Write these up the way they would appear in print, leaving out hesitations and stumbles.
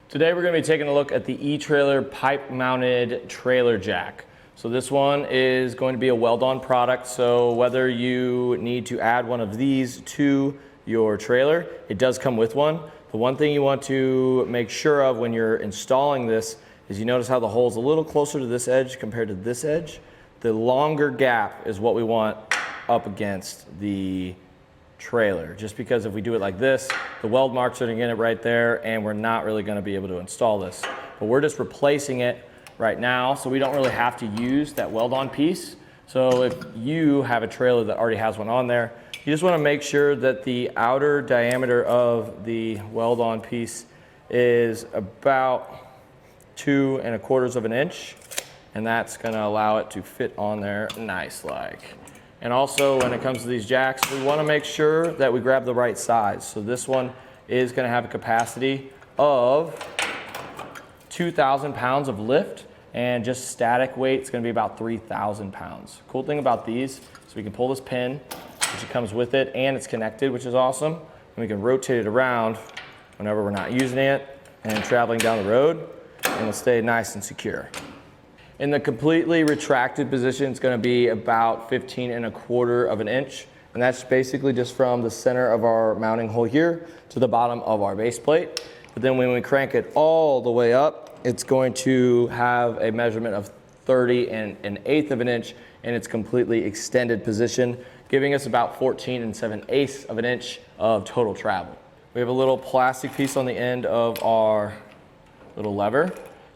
Today we're going to be taking a look at the eTrailer pipe mounted trailer jack. So this one is going to be a Weld-On product, so whether you need to add one of these to your trailer, it does come with one. The one thing you want to make sure of when you're installing this is you notice how the hole's a little closer to this edge compared to this edge. The longer gap is what we want up against the trailer, just because if we do it like this, the weld marks are going to get it right there and we're not really going to be able to install this. But we're just replacing it right now, so we don't really have to use that Weld-On piece. So if you have a trailer that already has one on there, you just want to make sure that the outer diameter of the Weld-On piece is about 2 1/4 inches, and that's going to allow it to fit on there nice like. And also when it comes to these jacks, we want to make sure that we grab the right size. So this one is going to have a capacity of 2,000 pounds of lift, and just static weight is going to be about 3,000 pounds. Cool thing about these is we can pull this pin, which comes with it, and it's connected, which is awesome. And we can rotate it around whenever we're not using it and traveling down the road, and it'll stay nice and secure. In the completely retracted position, it's going to be about 15 1/4 inches, and that's basically just from the center of our mounting hole here to the bottom of our base plate. But then when we crank it all the way up, it's going to have a measurement of 30 1/8 inches in its completely extended position, giving us about 14 7/8 inches of total travel. We have a little plastic piece on the end of our little lever.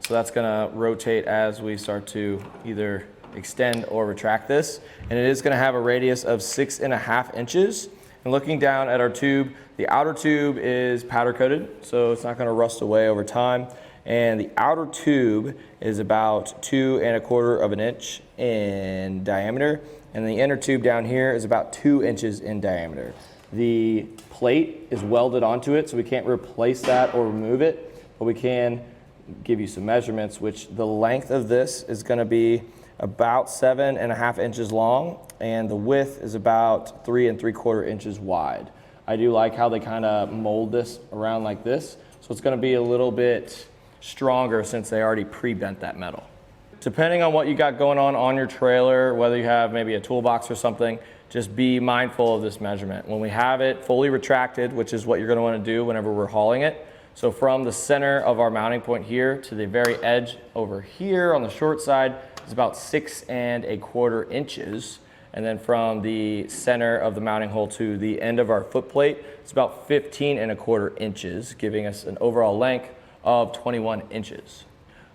So that's going to rotate as we start to either extend or retract this. And it is going to have a radius of 6 1/2 inches. And looking down at our tube, the outer tube is powder coated, so it's not going to rust away over time. And the outer tube is about 2 1/4 inches in diameter. And the inner tube down here is about 2 inches in diameter. The plate is welded onto it, so we can't replace that or remove it, but we can give you some measurements, which the length of this is going to be about 7 1/2 inches long, and the width is about 3 3/4 inches wide. I do like how they kind of mold this around like this, so it's going to be a little bit stronger since they already pre-bent that metal. Depending on what you got going on your trailer, whether you have maybe a toolbox or something, just be mindful of this measurement. When we have it fully retracted, which is what you're going to want to do whenever we're hauling it, so from the center of our mounting point here to the very edge over here on the short side is about 6 1/4 inches. And then from the center of the mounting hole to the end of our foot plate, it's about 15 1/4 inches, giving us an overall length of 21 inches.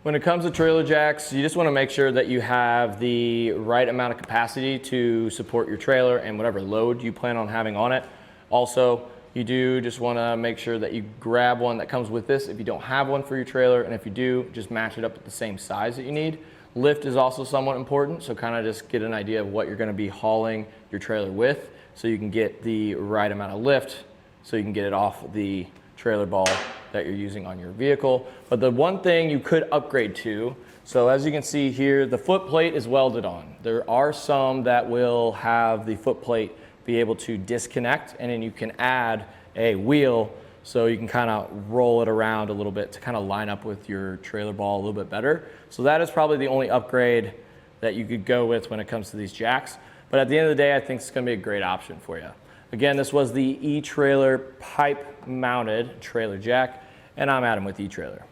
When it comes to trailer jacks, you just want to make sure that you have the right amount of capacity to support your trailer and whatever load you plan on having on it. Also, you do just want to make sure that you grab one that comes with this if you don't have one for your trailer, and if you do, just match it up at the same size that you need. Lift is also somewhat important, so kind of just get an idea of what you're going to be hauling your trailer with so you can get the right amount of lift so you can get it off the trailer ball that you're using on your vehicle. But the one thing you could upgrade to, so as you can see here, the foot plate is welded on. There are some that will have the foot plate be able to disconnect, and then you can add a wheel so you can kind of roll it around a little bit to kind of line up with your trailer ball a little bit better. So that is probably the only upgrade that you could go with when it comes to these jacks. But at the end of the day, I think it's going to be a great option for you. Again, this was the eTrailer pipe mounted trailer jack, and I'm Adam with eTrailer.